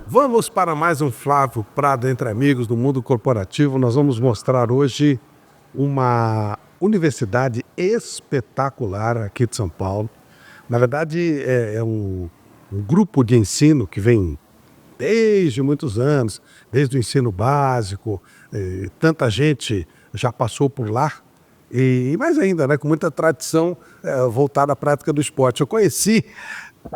Vamos para mais um Flávio Prado Entre Amigos do Mundo Corporativo. Nós vamos mostrar hoje uma universidade espetacular aqui de São Paulo. Na verdade, é um grupo de ensino que vem desde muitos anos, desde o ensino básico. Tanta gente já passou por lá. E mais ainda, né, com muita tradição voltada à prática do esporte. Eu conheci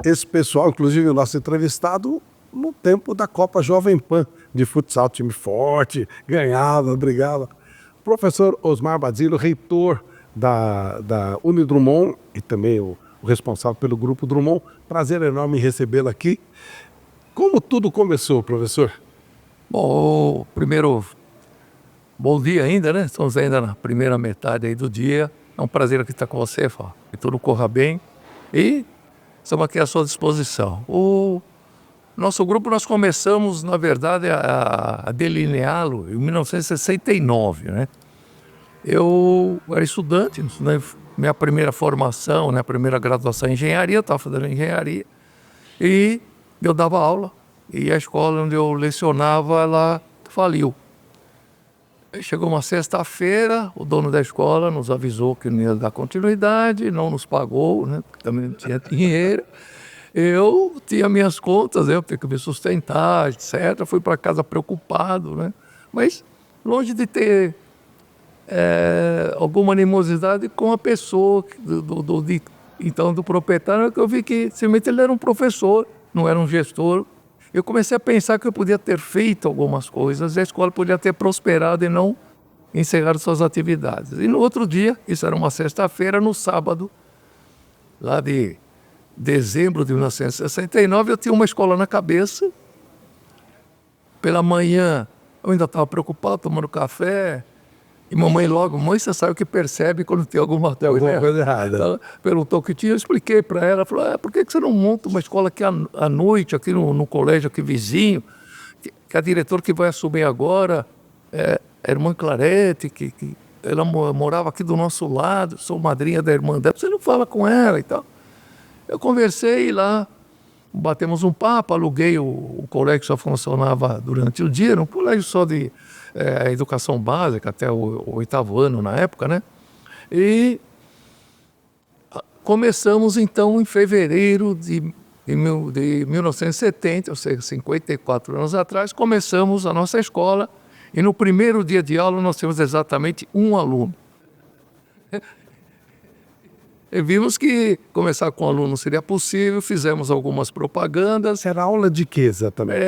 esse pessoal, inclusive o nosso entrevistado, no tempo da Copa Jovem Pan de futsal, time forte, ganhava, brigava. Professor Osmar Basílio, reitor da Unidrummond e também o responsável pelo Grupo Drummond. Prazer enorme em recebê-lo aqui. Como tudo começou, professor? Bom, primeiro, bom dia ainda, né? Estamos ainda na primeira metade aí do dia. É um prazer aqui estar com você, Fábio. Que tudo corra bem e estamos aqui à sua disposição. O nosso grupo, nós começamos, na verdade, a delineá-lo em 1969, né? Eu era estudante, né? Minha primeira formação, né? Primeira graduação em engenharia, estava fazendo engenharia, e eu dava aula, e a escola onde eu lecionava, ela faliu. Chegou uma sexta-feira, o dono da escola nos avisou que não ia dar continuidade, não nos pagou, né? Porque também não tinha dinheiro. Eu tinha minhas contas, eu tinha que me sustentar, etc. Fui para casa preocupado, né? Mas longe de ter alguma animosidade com a pessoa do proprietário, que eu vi que simplesmente ele era um professor, não era um gestor. Eu comecei a pensar que eu podia ter feito algumas coisas, e a escola podia ter prosperado e não encerrado suas atividades. E no outro dia, isso era uma sexta-feira, no sábado, lá de dezembro de 1969, eu tinha uma escola na cabeça. Pela manhã, eu ainda estava preocupado, tomando café. E mamãe logo, mãe, você sabe o que percebe quando tem alguma coisa errada. Ela perguntou o que tinha, eu expliquei para ela. Ela falou, por que você não monta uma escola aqui à noite, aqui no colégio aqui vizinho, que a diretora que vai assumir agora é a irmã Clarete, que ela morava aqui do nosso lado, sou madrinha da irmã dela, você não fala com ela e tal. Eu conversei lá, batemos um papo, aluguei o colégio que só funcionava durante o dia, era um colégio só de educação básica, até o 8º ano na época, né? E começamos então em fevereiro de 1970, ou seja, 54 anos atrás, começamos a nossa escola e no primeiro dia de aula nós tínhamos exatamente um aluno. E vimos que começar com aluno seria possível, fizemos algumas propagandas. Era aula de quê exatamente?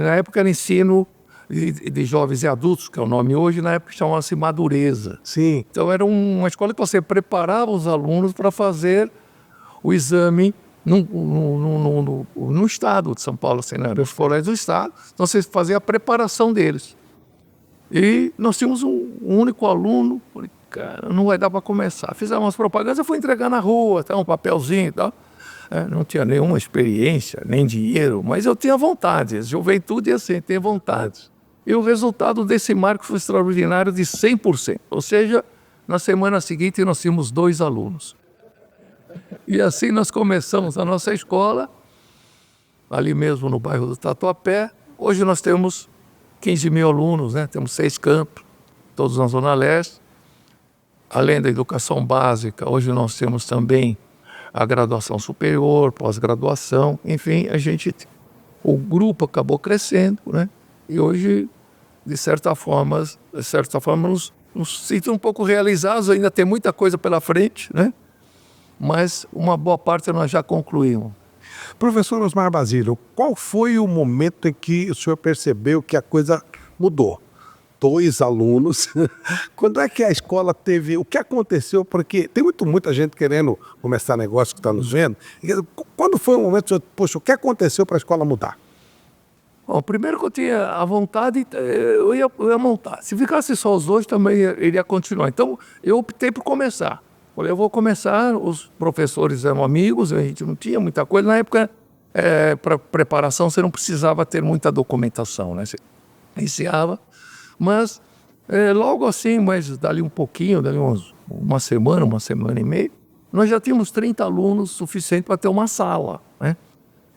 Na época era ensino de jovens e adultos, que é o nome hoje, na época chamava-se Madureza. Sim. Então era uma escola que você preparava os alunos para fazer o exame no estado de São Paulo, assim, né? Nos colégios do estado. Então você fazia a preparação deles. E nós tínhamos um único aluno. Cara, não vai dar para começar. Fizemos umas propagandas, eu fui entregar na rua, até um papelzinho e tal. Não tinha nenhuma experiência, nem dinheiro, mas eu tinha vontade. Juventude é assim, tem vontade. E o resultado desse marco foi extraordinário de 100%. Ou seja, na semana seguinte nós tínhamos 2 alunos. E assim nós começamos a nossa escola, ali mesmo no bairro do Tatuapé. Hoje nós temos 15 mil alunos, né? Temos 6 campos, todos na Zona Leste. Além da educação básica, hoje nós temos também a graduação superior, pós-graduação, enfim, o grupo acabou crescendo, né? E hoje, de certa forma nos sentimos um pouco realizados, ainda tem muita coisa pela frente, né? Mas uma boa parte nós já concluímos. Professor Osmar Basílio, qual foi o momento em que o senhor percebeu que a coisa mudou? 2 alunos. Quando é que a escola teve... O que aconteceu? Porque tem muita gente querendo começar negócio que está nos vendo. Quando foi o momento, poxa, o que aconteceu para a escola mudar? Bom, primeiro que eu tinha a vontade, eu ia montar. Se ficasse só os 2, também iria continuar. Então, eu optei por começar. Falei, eu vou começar, os professores eram amigos, a gente não tinha muita coisa. Na época, para preparação, você não precisava ter muita documentação, né? Você iniciava. Mas logo assim, mas dali um pouquinho, uma semana e meia, nós já tínhamos 30 alunos suficiente para ter uma sala, né?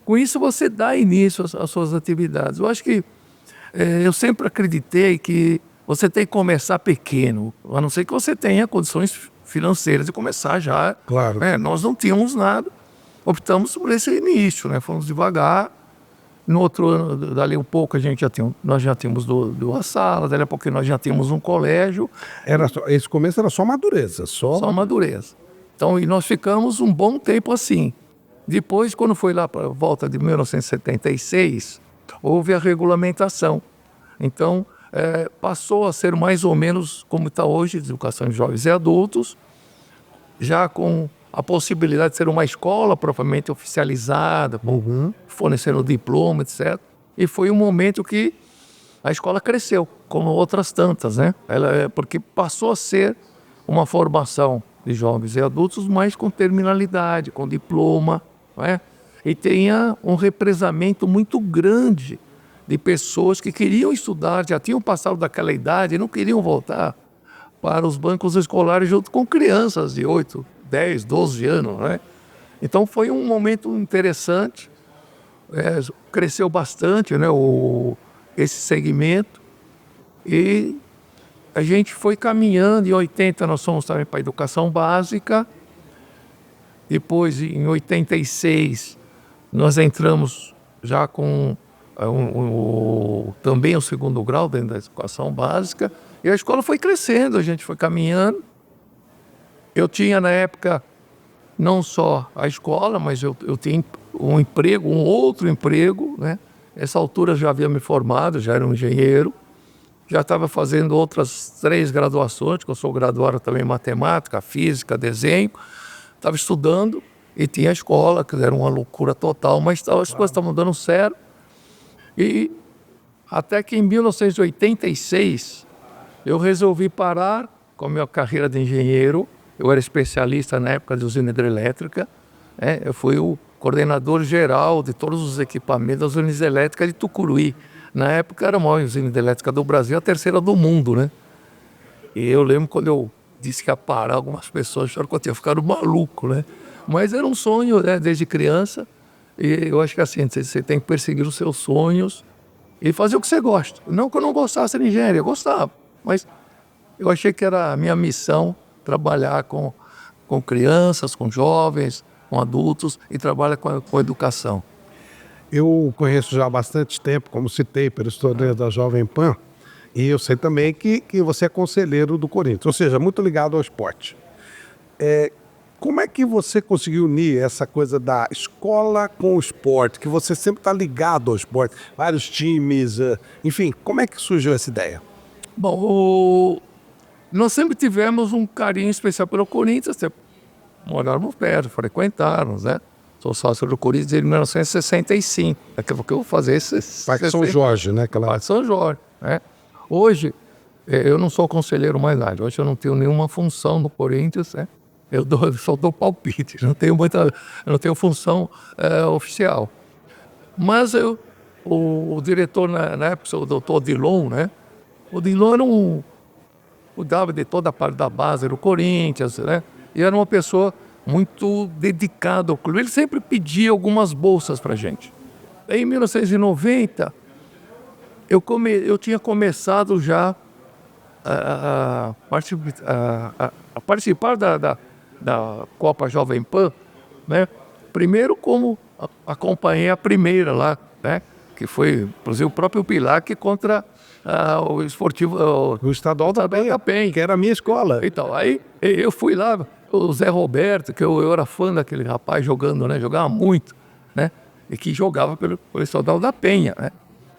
Com isso você dá início às suas atividades. Eu acho que eu sempre acreditei que você tem que começar pequeno, a não ser que você tenha condições financeiras de começar já. Claro. Nós não tínhamos nada, optamos por esse início, né? Fomos devagar. No outro ano, dali um pouco, nós já tínhamos duas salas, dali a pouco nós já tínhamos um colégio. Esse começo era só madureza, Só madureza. Então, e nós ficamos um bom tempo assim. Depois, quando foi lá para a volta de 1976, houve a regulamentação. Então, passou a ser mais ou menos como está hoje, educação de jovens e adultos, já com a possibilidade de ser uma escola propriamente oficializada, fornecendo diploma, etc. E foi um momento que a escola cresceu, como outras tantas, né? Porque passou a ser uma formação de jovens e adultos, mas com terminalidade, com diploma, né? E tinha um represamento muito grande de pessoas que queriam estudar, já tinham passado daquela idade e não queriam voltar para os bancos escolares junto com crianças de 8, 10, 12 anos, né? Então foi um momento interessante, cresceu bastante, né, esse segmento, e a gente foi caminhando. Em 80 nós fomos também para a educação básica, depois em 86 nós entramos já com também o segundo grau dentro da educação básica, e a escola foi crescendo, a gente foi caminhando. Eu tinha na época não só a escola, mas eu tinha um emprego, um outro emprego, né? Nessa altura eu já havia me formado, já era um engenheiro, já estava fazendo outras 3 graduações, porque eu sou graduado também em matemática, física, desenho, estava estudando e tinha a escola, que era uma loucura total, mas as coisas estavam dando certo. E até que em 1986 eu resolvi parar com a minha carreira de engenheiro. Eu era especialista na época de usina hidrelétrica, eu fui o coordenador geral de todos os equipamentos das usinas elétricas de Tucuruí. Na época era a maior usina hidrelétrica do Brasil, a terceira do mundo, né? E eu lembro quando eu disse que ia parar, algumas pessoas acharam que eu tinha ficado maluco, né? Mas era um sonho, né, desde criança. E eu acho que assim, você tem que perseguir os seus sonhos e fazer o que você gosta. Não que eu não gostasse de engenharia, eu gostava, mas eu achei que era a minha missão trabalhar com crianças, com jovens, com adultos, e trabalhar com educação. Eu conheço já há bastante tempo, como citei, pelo historiador da Jovem Pan, e eu sei também que você é conselheiro do Corinthians, ou seja, muito ligado ao esporte. Como é que você conseguiu unir essa coisa da escola com o esporte, que você sempre está ligado ao esporte, vários times, enfim, como é que surgiu essa ideia? Bom, nós sempre tivemos um carinho especial pelo Corinthians, morávamos perto, frequentávamos, né? Sou sócio do Corinthians desde 1965. Daqui a pouco eu vou fazer esse... Parque São Jorge, né? Parque São Jorge, né? Hoje, eu não sou conselheiro mais nada. Hoje eu não tenho nenhuma função no Corinthians, né? Eu só dou palpite, não tenho função oficial. Mas o diretor na época, o doutor Odilon, né? O Odilon cuidava de toda a parte da base do Corinthians, né? E era uma pessoa muito dedicada ao clube. Ele sempre pedia algumas bolsas para a gente. Em 1990, eu tinha começado já a participar da Copa Jovem Pan, né? Primeiro como acompanhei a primeira lá, né? Que foi, inclusive, o próprio Pilac contra o esportivo... O Estadual da Penha, que era a minha escola. Então, aí eu fui lá, o Zé Roberto, que eu era fã daquele rapaz jogando, né? Jogava muito, né? E que jogava pelo Estadual da Penha, né?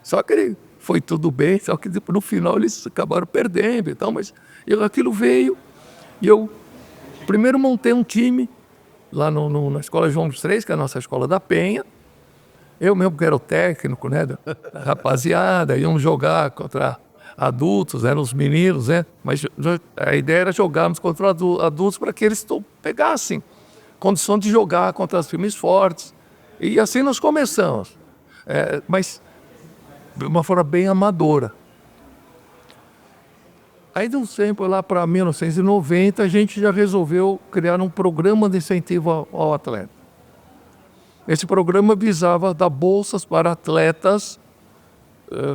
Só que foi tudo bem, só que no final eles acabaram perdendo e tal, mas aquilo veio e eu primeiro montei um time lá na Escola João dos Três, que é a nossa escola da Penha. Eu mesmo que era o técnico, né, da rapaziada, íamos jogar contra adultos, eram os meninos, né? Mas a ideia era jogarmos contra adultos para que eles pegassem condição de jogar contra os times fortes. E assim nós começamos, mas de uma forma bem amadora. Aí de um tempo lá para 1990, a gente já resolveu criar um programa de incentivo ao atleta. Esse programa visava dar bolsas para atletas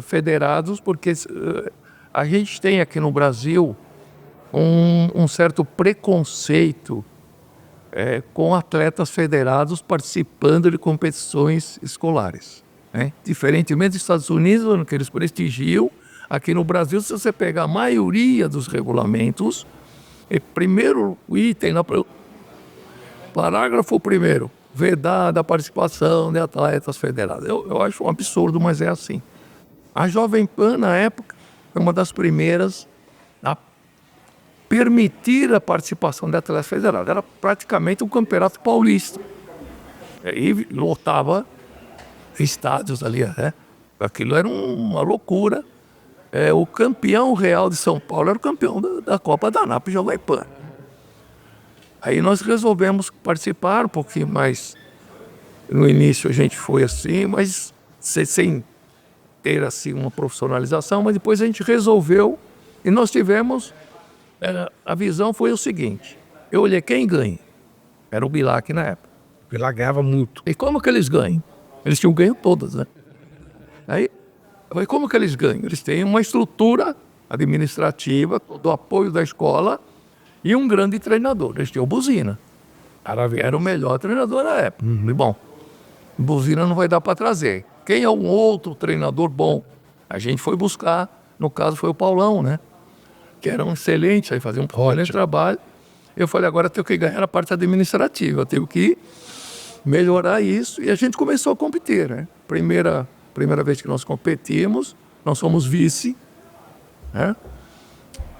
federados, porque a gente tem aqui no Brasil um certo preconceito com atletas federados participando de competições escolares, né? Diferentemente dos Estados Unidos, onde eles prestigiam, aqui no Brasil, se você pegar a maioria dos regulamentos, primeiro item, parágrafo primeiro, vedada a participação de atletas federados. Eu acho um absurdo, mas é assim. A Jovem Pan, na época, foi uma das primeiras a permitir a participação de atletas federados. Era praticamente um campeonato paulista. E lotava estádios ali, né? Aquilo era uma loucura. O campeão real de São Paulo era o campeão da Copa da ANAP Jovem Pan. Aí nós resolvemos participar um pouquinho mais. No início a gente foi assim, mas sem ter assim uma profissionalização, mas depois a gente resolveu e nós tivemos, a visão foi o seguinte, eu olhei quem ganha, era o Bilac na época. O Bilac ganhava muito. E como que eles ganham? Eles tinham ganho todas, né? Aí, como que eles ganham? Eles têm uma estrutura administrativa, do apoio da escola e um grande treinador. Eles tinham o Buzina. Era o melhor treinador da época. E bom, Buzina não vai dar para trazer. Quem é um outro treinador bom? A gente foi buscar, no caso foi o Paulão, né? Que era um excelente, aí fazia um excelente trabalho. Eu falei, agora eu tenho que ganhar a parte administrativa, eu tenho que melhorar isso. E a gente começou a competir, né? Primeira vez que nós competimos, nós fomos vice, né?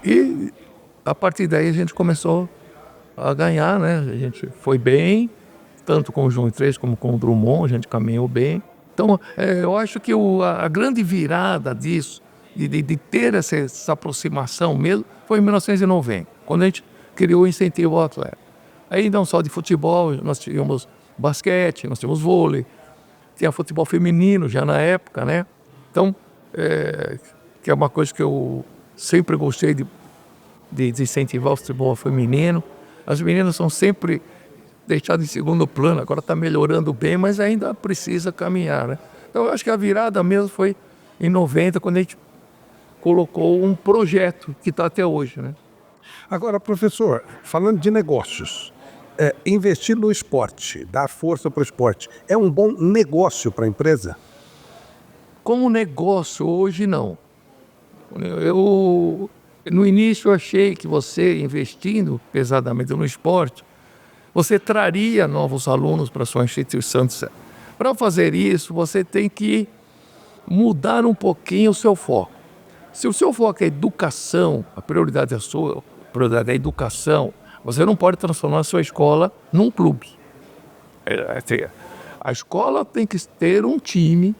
E a partir daí a gente começou a ganhar, né? A gente foi bem, tanto com o João 3 como com o Drummond, a gente caminhou bem. Então, eu acho que a grande virada disso, de ter essa aproximação mesmo, foi em 1990, quando a gente criou o incentivo ao atleta. Aí não só de futebol, nós tínhamos basquete, nós tínhamos vôlei, tinha futebol feminino já na época, né? Então, que é uma coisa que eu sempre gostei de incentivar o futebol feminino. As meninas são sempre deixadas em segundo plano, agora está melhorando bem, mas ainda precisa caminhar, né? Então, eu acho que a virada mesmo foi em 90, quando a gente colocou um projeto que está até hoje, né? Agora, professor, falando de negócios, investir no esporte, dar força para o esporte, é um bom negócio para a empresa? Como negócio, hoje não. No início, eu achei que você, investindo pesadamente no esporte, você traria novos alunos para a sua instituição. Para fazer isso, você tem que mudar um pouquinho o seu foco. Se o seu foco é educação, a prioridade é a educação, você não pode transformar a sua escola num clube. A escola tem que ter um time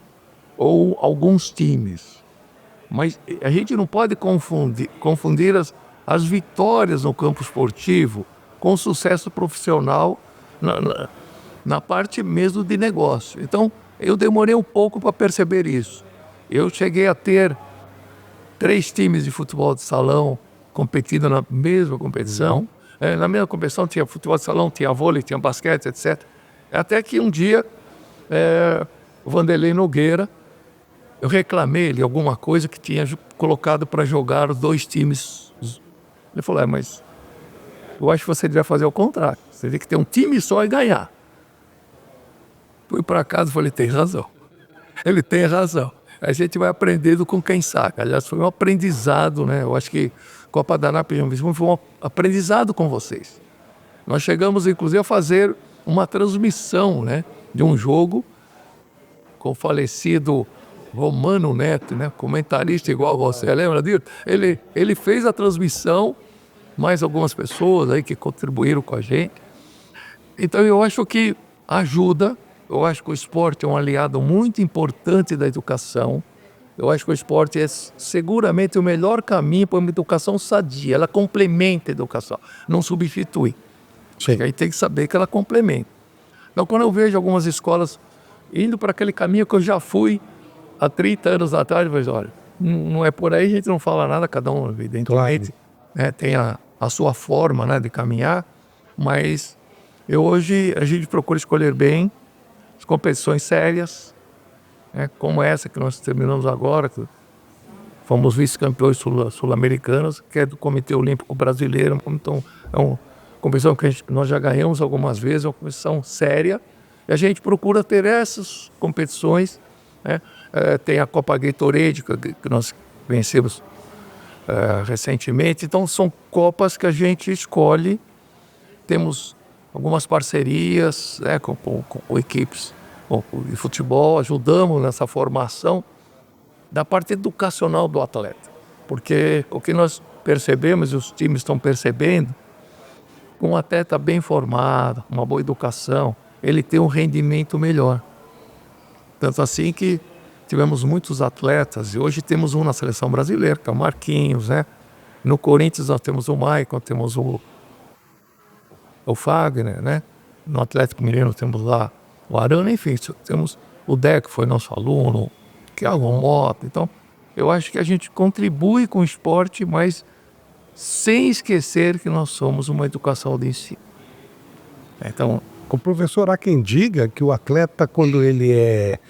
ou alguns times. Mas a gente não pode confundir as vitórias no campo esportivo com o sucesso profissional na parte mesmo de negócio. Então, eu demorei um pouco para perceber isso. Eu cheguei a ter 3 times de futebol de salão competindo na mesma competição. Na mesma competição tinha futebol de salão, tinha vôlei, tinha basquete, etc. Até que um dia, o Vanderlei Nogueira, eu reclamei de alguma coisa que tinha colocado para jogar os 2 times. Ele falou, mas eu acho que você devia fazer o contrário. Você tem que ter um time só e ganhar. Fui para casa e falei, tem razão. Ele tem razão. A gente vai aprendendo com quem sabe. Aliás, foi um aprendizado, né? Eu acho que Copa da ANAP foi um aprendizado com vocês. Nós chegamos, inclusive, a fazer uma transmissão, né, de um jogo com o falecido Romano Neto, né, comentarista igual a você, lembra disso? Ele fez a transmissão, mais algumas pessoas aí que contribuíram com a gente. Então eu acho que ajuda, eu acho que o esporte é um aliado muito importante da educação. Eu acho que o esporte é seguramente o melhor caminho para uma educação sadia. Ela complementa a educação, não substitui. Sim. Aí tem que saber que ela complementa. Então, quando eu vejo algumas escolas indo para aquele caminho que eu já fui há 30 anos atrás, eu vejo, olha, não é por aí, a gente não fala nada, cada um, evidentemente, tem a sua forma, né, de caminhar, mas hoje a gente procura escolher bem, as competições sérias, né, como essa que nós terminamos agora, que fomos vice-campeões sul-americanos, que é do Comitê Olímpico Brasileiro. Então, é uma competição que nós já ganhamos algumas vezes, é uma competição séria, e a gente procura ter essas competições, né? Tem a Copa Gatorade, que nós vencemos recentemente. Então, são copas que a gente escolhe. Temos algumas parcerias, né, com equipes de futebol, ajudamos nessa formação da parte educacional do atleta. Porque o que nós percebemos, e os times estão percebendo, um atleta bem formado, uma boa educação, ele tem um rendimento melhor. Tanto assim que tivemos muitos atletas, e hoje temos um na seleção brasileira, que é o Marquinhos, né? No Corinthians nós temos o Maicon, temos o Fagner, né? No Atlético Mineiro temos lá o Arana, enfim, temos o Deco, que foi nosso aluno, que é o Mota. Então, eu acho que a gente contribui com o esporte, mas sem esquecer que nós somos uma educação de ensino. Então, o professor, há quem diga que o atleta, quando ele é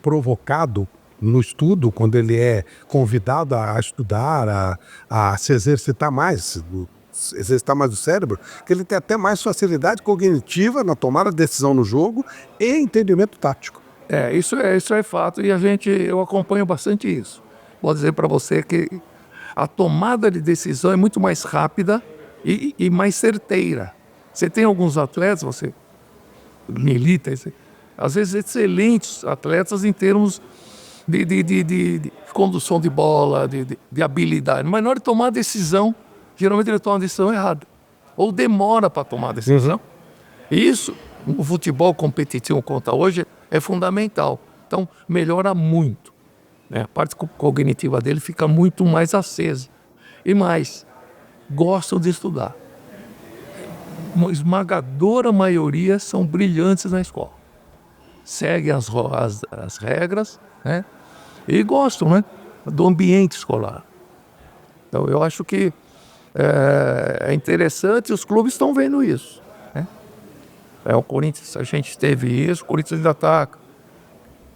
provocado no estudo, quando ele é convidado a estudar, a se exercitar mais o cérebro, que ele tem até mais facilidade cognitiva na tomada de decisão no jogo e entendimento tático. Isso é fato, e eu acompanho bastante isso. Vou dizer para você que a tomada de decisão é muito mais rápida e mais certeira. Você tem alguns atletas, você milita, às vezes excelentes atletas em termos de condução de bola, de habilidade, mas na hora de tomar a decisão, geralmente ele toma a decisão errada, ou demora para tomar a decisão. E isso, no futebol competitivo contra hoje, é fundamental. Então, melhora muito, né? A parte cognitiva dele fica muito mais acesa. E mais, gostam de estudar. Uma esmagadora maioria são brilhantes na escola. Seguem as regras, né? E gostam, né, do ambiente escolar. Então, eu acho que é interessante, e os clubes estão vendo isso, né? O Corinthians, a gente teve isso, o Corinthians ainda está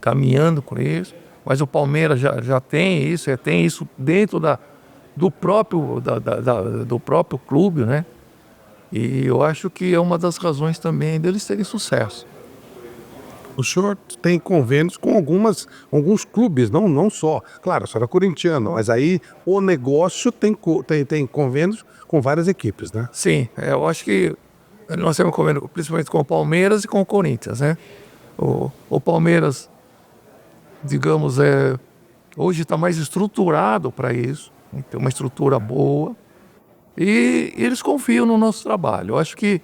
caminhando com isso, mas o Palmeiras já tem isso dentro do próprio clube, né? E eu acho que é uma das razões também deles terem sucesso. O senhor tem convênios com alguns clubes, não só. Claro, o senhor é corintiano, mas aí o negócio tem convênios com várias equipes, né? Sim, eu acho que nós temos convênio principalmente com o Palmeiras e com o Corinthians, né? O Palmeiras, digamos, hoje está mais estruturado para isso, tem uma estrutura boa, e eles confiam no nosso trabalho. Eu acho que,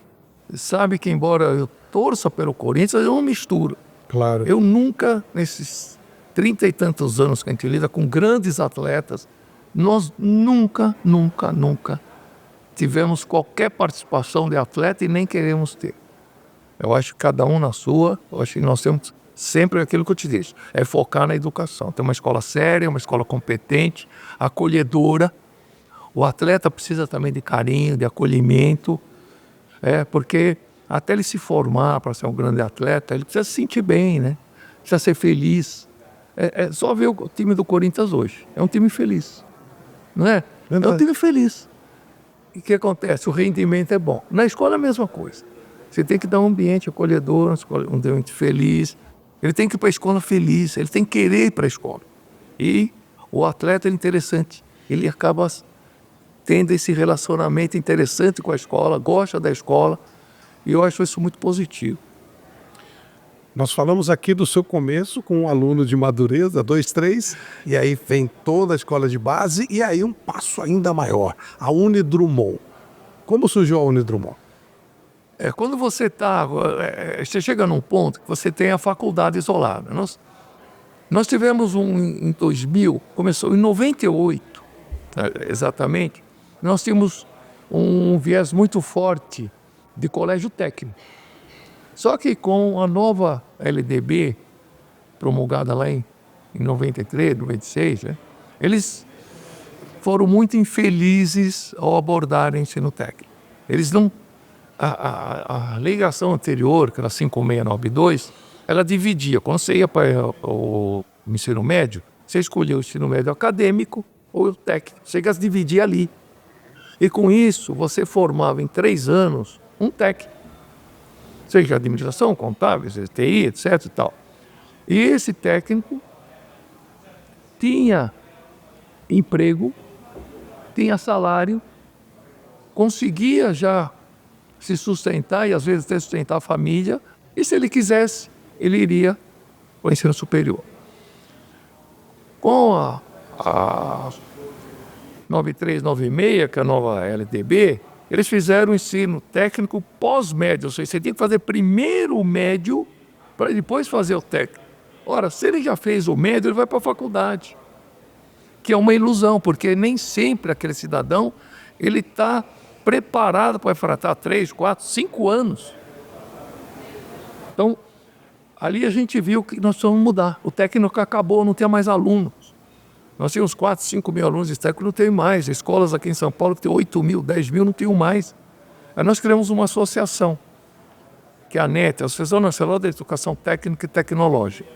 sabe que embora eu torça pelo Corinthians, eu não misturo. Claro. Eu nunca, nesses 30 e tantos anos que a gente lida com grandes atletas, nós nunca tivemos qualquer participação de atleta e nem queremos ter. Eu acho que cada um na sua, eu acho que nós temos sempre aquilo que eu te disse, é focar na educação. Ter uma escola séria, uma escola competente, acolhedora. O atleta precisa também de carinho, de acolhimento, porque até ele se formar para ser um grande atleta, ele precisa se sentir bem, né? Precisa ser feliz. É só ver o time do Corinthians hoje. É um time feliz, não é? É um time feliz. E o que acontece? O rendimento é bom. Na escola é a mesma coisa. Você tem que dar um ambiente acolhedor, um ambiente feliz. Ele tem que ir para a escola feliz, ele tem que querer ir para a escola. E o atleta é interessante. Ele acaba tendo esse relacionamento interessante com a escola, gosta da escola, e eu acho isso muito positivo. Nós falamos aqui do seu começo com um aluno de Madureza, 2, 3, e aí vem toda a escola de base, e aí um passo ainda maior, a Unidrummond. Como surgiu a Unidrummond? Quando você chega num ponto que você tem a faculdade isolada. Nós tivemos em 2000, começou em 98, exatamente, nós tínhamos um viés muito forte de colégio técnico. Só que com a nova LDB, promulgada lá em 93, 96, né, eles foram muito infelizes ao abordar o ensino técnico. Eles não... A legislação anterior, que era 5692, ela dividia. Quando você ia para o ensino médio, você escolhia o ensino médio acadêmico ou o técnico. Você as dividia ali. E com isso, você formava em 3 anos um técnico. Seja administração, contábeis, TI, etc. E tal. E esse técnico tinha emprego, tinha salário, conseguia já se sustentar e às vezes até sustentar a família, e se ele quisesse, ele iria para o ensino superior. Com a 9396, que é a nova LDB, eles fizeram o ensino técnico pós-médio, ou seja, você tinha que fazer primeiro o médio para depois fazer o técnico. Ora, se ele já fez o médio, ele vai para a faculdade, que é uma ilusão, porque nem sempre aquele cidadão ele está preparado para enfrentar 3, 4, 5 anos. Então, ali a gente viu que nós precisamos mudar. O técnico acabou, não tinha mais alunos. Nós tínhamos 4, 5 mil alunos de técnico, não tem mais. Escolas aqui em São Paulo que tem 8 mil, 10 mil, não tinham mais. Aí nós criamos uma associação, que é a ANET, a Associação Nacional da Educação Técnica e Tecnológica,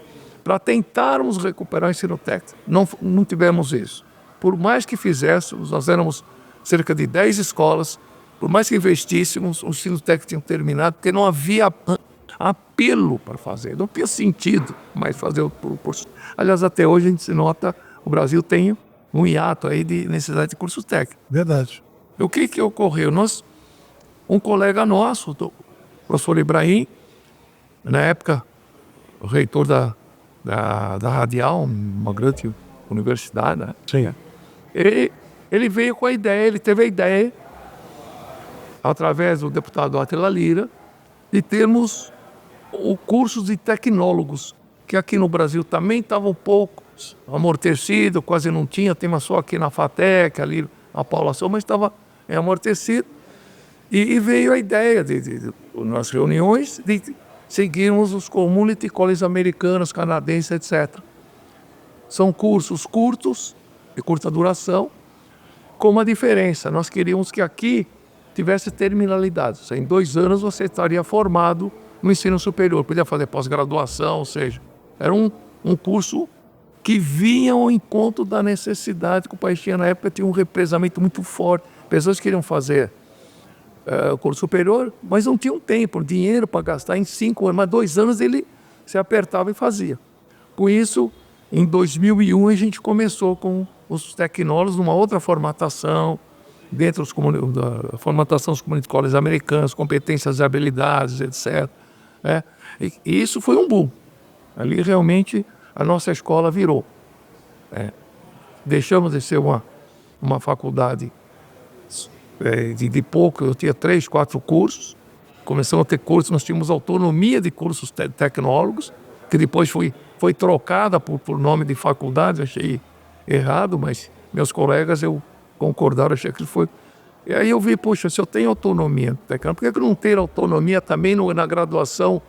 para tentarmos recuperar o ensino técnico. Não tivemos isso. Por mais que fizéssemos, nós éramos cerca de 10 escolas, por mais que investíssemos, o ensino técnico tinha terminado, porque não havia apelo para fazer, não tinha sentido mais fazer o curso. Aliás, até hoje a gente se nota, o Brasil tem um hiato aí de necessidade de cursos técnicos. Verdade. O que ocorreu? Um colega nosso, o professor Ibrahim, na época, o reitor da Radial, uma grande universidade, né? Sim. Ele veio com a ideia, ele teve a ideia, através do deputado Átila Lira, de termos o curso de tecnólogos, que aqui no Brasil também estava um pouco amortecido, quase não tinha, tem uma só aqui na FATEC, ali na Paula Souza, mas estava amortecido. E veio a ideia, nas reuniões, de seguirmos os community colleges americanos, canadenses, etc. São cursos curtos, de curta duração, com uma diferença. Nós queríamos que aqui tivesse terminalidade. Em 2 anos você estaria formado no ensino superior. Podia fazer pós-graduação, ou seja, era um curso que vinha ao encontro da necessidade que o país tinha na época, tinha um represamento muito forte. Pessoas queriam fazer o curso superior, mas não tinham tempo, dinheiro para gastar em 5 anos, mas 2 anos ele se apertava e fazia. Com isso, em 2001 a gente começou com os tecnólogos numa outra formatação, dentro da formatação dos community colleges americanos, competências e habilidades, etc. E isso foi um boom. Ali realmente a nossa escola virou. Deixamos de ser uma faculdade de pouco, eu tinha 3, 4 cursos, começamos a ter cursos, nós tínhamos autonomia de cursos tecnólogos, que depois foi trocada por nome de faculdade, achei errado, mas meus colegas concordaram, achei que foi. E aí eu vi, poxa, se eu tenho autonomia técnica, por que não ter autonomia também na graduação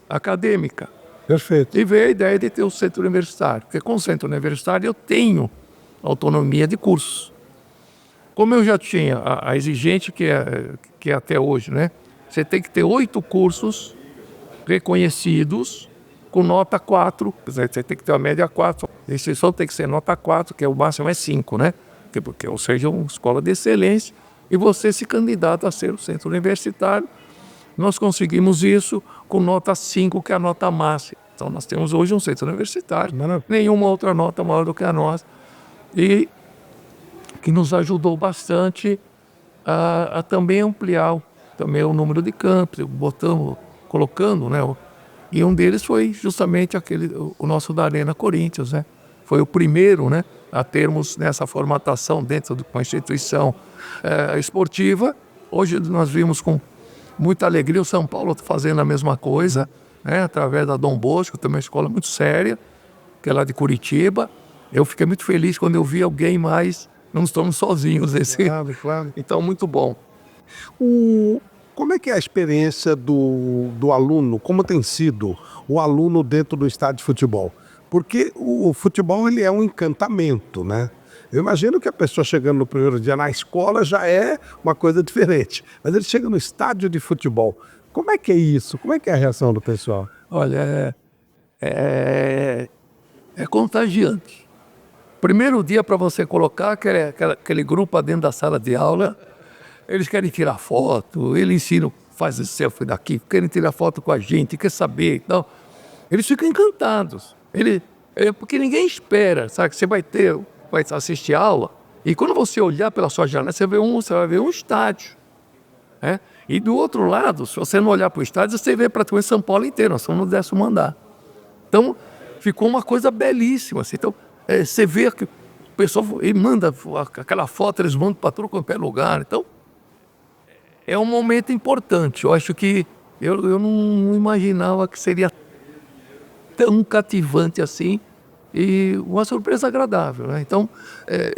acadêmica? Perfeito. E veio a ideia de ter o centro universitário, porque com o centro universitário eu tenho autonomia de cursos. Como eu já tinha a exigente que é até hoje, né? Você tem que ter 8 cursos reconhecidos com nota 4, você tem que ter uma média 4, a instituição tem que ser nota 4, que é o máximo é 5, né? Ou seja, uma escola de excelência, e você se candidata a ser o centro universitário. Nós conseguimos isso com nota 5, que é a nota máxima. Então nós temos hoje um centro universitário, nenhuma outra nota maior do que a nossa, e que nos ajudou bastante a também ampliar também o número de campos, colocando, né? E um deles foi justamente o nosso da Arena Corinthians, né? Foi o primeiro, né, a termos nessa formatação dentro de uma instituição esportiva. Hoje nós vimos com muita alegria o São Paulo fazendo a mesma coisa, né, através da Dom Bosco, também uma escola muito séria, que é lá de Curitiba. Eu fiquei muito feliz quando eu vi alguém mais, não estamos sozinhos nesse. Claro. Então, muito bom. Como é que é a experiência do aluno? Como tem sido o aluno dentro do estádio de futebol? Porque o futebol ele é um encantamento, né? Eu imagino que a pessoa chegando no primeiro dia na escola já é uma coisa diferente. Mas ele chega no estádio de futebol. Como é que é isso? Como é que é a reação do pessoal? Olha, é contagiante. Primeiro dia para você colocar aquele grupo dentro da sala de aula, eles querem tirar foto, eles ensinam, faz esse selfie daqui, querem tirar foto com a gente, quer saber. Então, eles ficam encantados. Porque ninguém espera, sabe? Você vai assistir aula, e quando você olhar pela sua janela, você vai ver um estádio. Né? E do outro lado, se você não olhar para o estádio, você vê praticamente São Paulo inteiro, nós estamos no 10º andar. Então, ficou uma coisa belíssima. Assim. Então, você vê que o pessoal manda aquela foto, eles mandam para tudo quanto é lugar. Então, é um momento importante. Eu acho que eu não imaginava que seria tão cativante assim e uma surpresa agradável. Né? Então,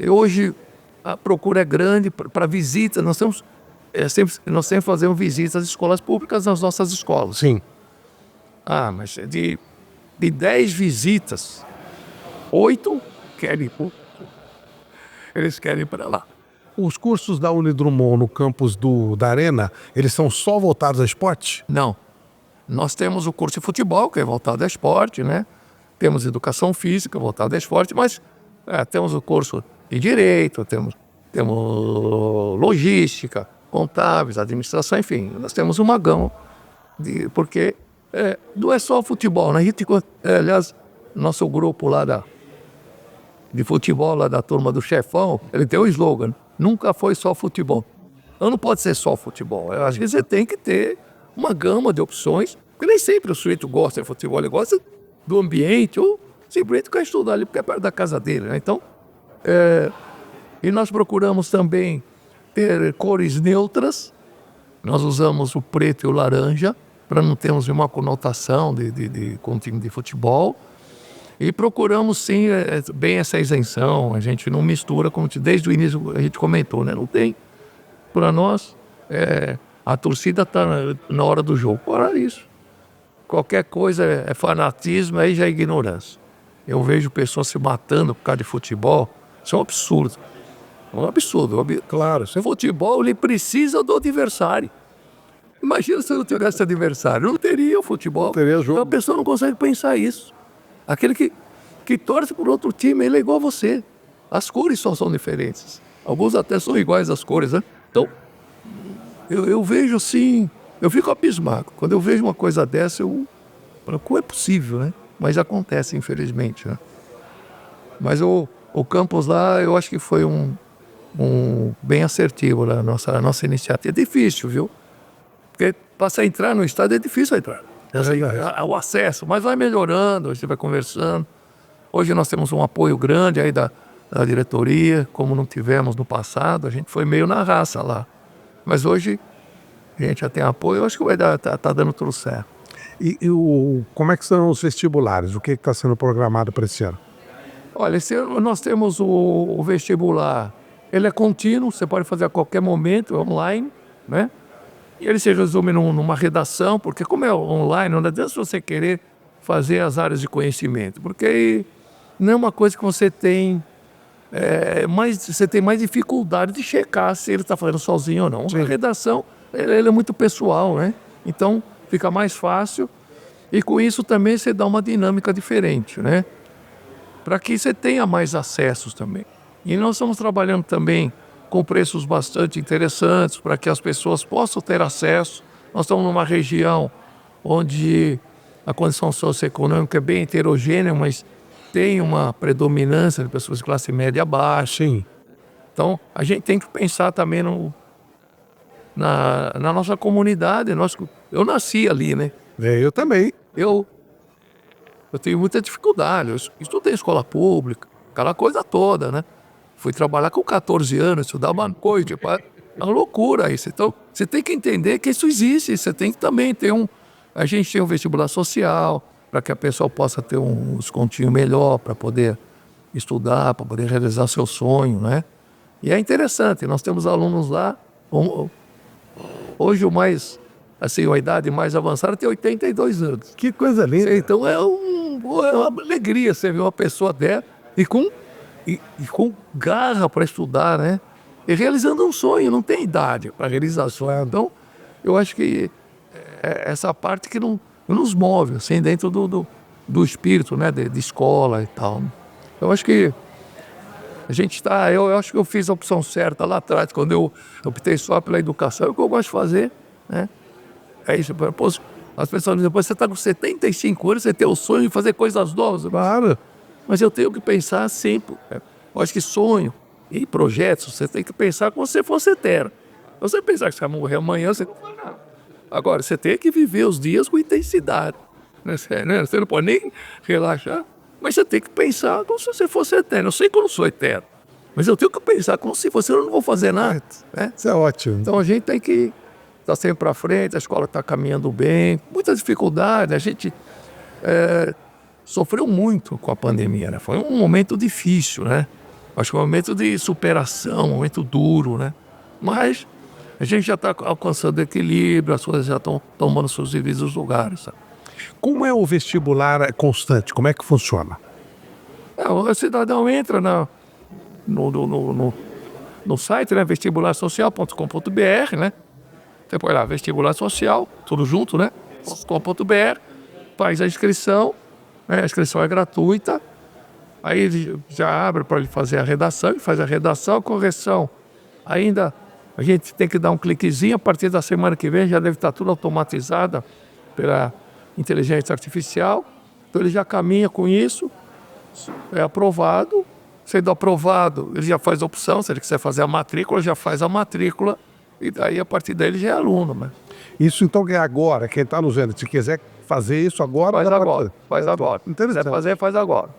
hoje a procura é grande para visitas. Nós sempre fazemos visitas às escolas públicas, nas nossas escolas. Sim. Mas de 10 visitas, 8 querem ir. Eles querem ir para lá. Os cursos da Unidrumon no campus da Arena, eles são só voltados a esporte? Não. Nós temos o curso de futebol, que é voltado a esporte, né? Temos educação física, voltada a esporte, mas temos o curso de direito, temos logística, contábeis, administração, enfim. Nós temos uma gama, porque não é só futebol, né? Aliás, nosso grupo lá de futebol, lá da turma do Chefão, ele tem um slogan: nunca foi só futebol. Então não pode ser só futebol. Eu acho que você tem que ter uma gama de opções, porque nem sempre o sujeito gosta de futebol, ele gosta do ambiente, ou simplesmente quer estudar ali porque é perto da casa dele. Né? Então, e nós procuramos também ter cores neutras. Nós usamos o preto e o laranja, para não termos uma conotação com o time de futebol. E procuramos, sim, bem essa isenção. A gente não mistura, como desde o início a gente comentou, né? Não tem. Para nós, a torcida está na hora do jogo. Para isso. Qualquer coisa é fanatismo, aí já é ignorância. Eu vejo pessoas se matando por causa de futebol. Isso é um absurdo. É um absurdo. Claro. O futebol, ele precisa do adversário. Imagina se eu não tivesse adversário. Não teria o futebol. Não teria jogo. Então a pessoa não consegue pensar isso. Aquele que torce por outro time, ele é igual a você. As cores só são diferentes. Alguns até são iguais às cores, né? Então, eu vejo assim, eu fico abismado. Quando eu vejo uma coisa dessa, eu falo, como é possível, né? Mas acontece, infelizmente, né? Mas o campus lá, eu acho que foi um bem assertivo, né? A nossa iniciativa. É difícil, viu? Porque para você entrar no estádio é difícil entrar. O acesso, mas vai melhorando, a gente vai conversando. Hoje nós temos um apoio grande aí da diretoria, como não tivemos no passado, a gente foi meio na raça lá. Mas hoje a gente já tem apoio, eu acho que tá dando tudo certo. E como é que são os vestibulares? O que está sendo programado para esse ano? Olha, esse ano nós temos o vestibular, ele é contínuo, você pode fazer a qualquer momento, é online, né? E ele se resume numa redação, porque como é online, não adianta você querer fazer as áreas de conhecimento, porque não é uma coisa que você tem, você tem mais dificuldade de checar se ele está fazendo sozinho ou não. Sim. A redação, ele é muito pessoal, né? Então, fica mais fácil e com isso também você dá uma dinâmica diferente, né? Para que você tenha mais acessos também. E nós estamos trabalhando também com preços bastante interessantes para que as pessoas possam ter acesso. Nós estamos numa região onde a condição socioeconômica é bem heterogênea, mas tem uma predominância de pessoas de classe média baixa. Sim. Então, a gente tem que pensar também na nossa comunidade. Eu nasci ali, né? Eu também. Eu tenho muita dificuldade. Eu estudei em escola pública, aquela coisa toda, né? Fui trabalhar com 14 anos, estudar uma coisa, é uma loucura isso. Então, você tem que entender que isso existe. Você tem que também ter a gente tem um vestibular social, para que a pessoa possa ter um descontinho melhor, para poder estudar, para poder realizar seu sonho, né? E é interessante, nós temos alunos lá, hoje a idade mais avançada tem 82 anos. Que coisa linda. Então é uma alegria você ver uma pessoa dela e com garra para estudar, né? E realizando um sonho, não tem idade para realizar sonho. Então, eu acho que essa parte que não nos move, assim, dentro do espírito, né, de escola e tal. Eu acho que a gente está... Eu acho que eu fiz a opção certa lá atrás, quando eu optei só pela educação. É o que eu gosto de fazer, né? É isso. Pô, as pessoas dizem, depois você está com 75 anos, você tem o sonho de fazer coisas novas. Claro. Mas eu tenho que pensar sempre. Eu acho que sonho e projetos, você tem que pensar como se você fosse eterno. Você pensar que você vai morrer amanhã, você não faz nada. Agora, você tem que viver os dias com intensidade. Né? Você não pode nem relaxar, mas você tem que pensar como se você fosse eterno. Eu sei que eu não sou eterno, mas eu tenho que pensar como se fosse, eu não vou fazer nada. Né? Isso é ótimo. Então a gente tem que estar sempre para frente, a escola está caminhando bem, muitas dificuldades, a gente sofreu muito com a pandemia, né? Foi um momento difícil, né? Acho que um momento de superação, um momento duro, né? Mas a gente já está alcançando equilíbrio, as coisas já estão tomando seus devidos lugares. Sabe? Como é o vestibular constante? Como é que funciona? O cidadão entra no site, né, vestibularsocial.com.br, né? Você põe lá, vestibular social, tudo junto, né? .com.br, faz a inscrição, né? A inscrição é gratuita. Aí ele já abre para ele fazer a redação, ele faz a redação, a correção. Ainda a gente tem que dar um cliquezinho, a partir da semana que vem já deve estar tudo automatizado pela inteligência artificial. Então ele já caminha com isso, é aprovado. Sendo aprovado, ele já faz a opção, se ele quiser fazer a matrícula, já faz a matrícula. E daí, a partir daí, ele já é aluno. Né? Isso então é agora, quem está nos vendo, se quiser fazer isso agora... Faz agora, faz agora. Se quiser fazer, faz agora.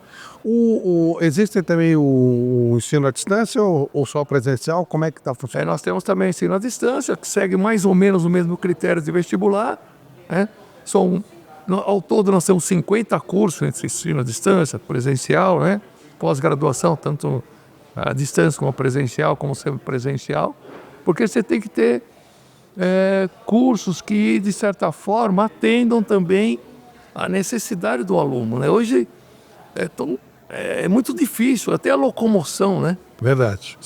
Existe também o ensino à distância ou só presencial? Como é que está funcionando? Nós temos também ensino à distância, que segue mais ou menos o mesmo critério de vestibular. Né? Ao todo, nós temos 50 cursos entre ensino à distância, presencial, né? Pós-graduação, tanto à distância como presencial, como semipresencial. Porque você tem que ter cursos que, de certa forma, atendam também à necessidade do aluno. Né? Hoje é muito difícil, até a locomoção, né? Verdade.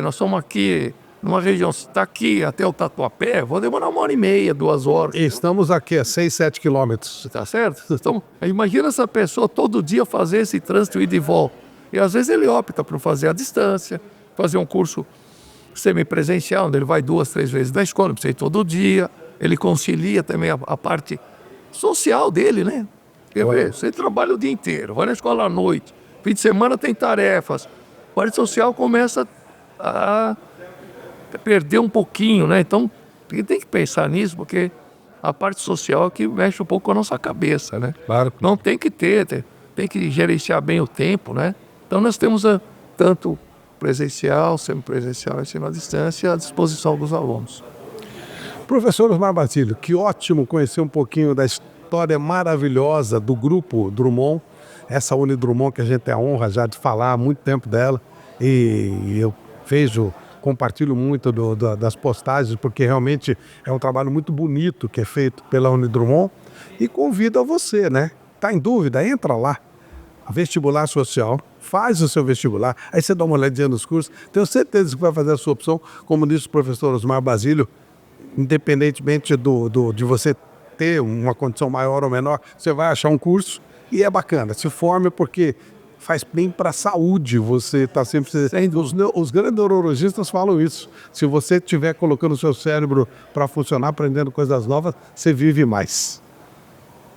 Nós somos aqui numa região, se está aqui até o Tatuapé, vou demorar 1h30, 2 horas. Estamos aqui a 6, 7 quilômetros. Tá certo? Então, imagina essa pessoa todo dia fazer esse trânsito ida e volta. E às vezes ele opta por fazer à distância, fazer um curso semipresencial, onde ele vai 2, 3 vezes na escola, precisa ir todo dia. Ele concilia também a parte social dele, né? Quer ver? Você trabalha o dia inteiro, vai na escola à noite, fim de semana tem tarefas. A parte social começa a perder um pouquinho, né? Então, tem que pensar nisso, porque a parte social é que mexe um pouco com a nossa cabeça, né? Claro. Não tem que tem que gerenciar bem o tempo, né? Então, nós temos tanto presencial, semipresencial, ensino à distância à disposição dos alunos. Professor Osmar Basílio, que ótimo conhecer um pouquinho da história maravilhosa do Grupo Drummond, essa Unidrummond que a gente tem a honra já de falar há muito tempo dela, e eu compartilho muito das postagens, porque realmente é um trabalho muito bonito que é feito pela Unidrummond, e convido a você, né? Tá em dúvida? Entra lá, Vestibular Social, faz o seu vestibular, aí você dá uma olhadinha nos cursos, tenho certeza que vai fazer a sua opção, como disse o professor Osmar Basílio, independentemente de você ter uma condição maior ou menor, você vai achar um curso e é bacana, se forme porque faz bem para a saúde, você está sempre... Os grandes neurologistas falam isso, se você estiver colocando o seu cérebro para funcionar, aprendendo coisas novas, você vive mais.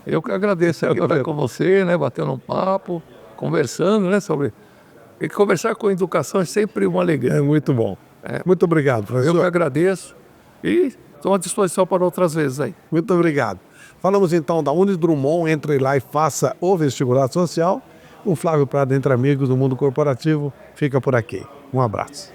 Eu que agradeço agora com você, né, batendo um papo, conversando, né, sobre... E conversar com a educação é sempre uma alegria. É muito bom. Muito obrigado, professor. Eu que agradeço e estou à disposição para outras vezes aí. Muito obrigado. Falamos então da Unidrummond, entre lá e faça o vestibular social. O Flávio Prado, Entre Amigos do Mundo Corporativo, fica por aqui. Um abraço.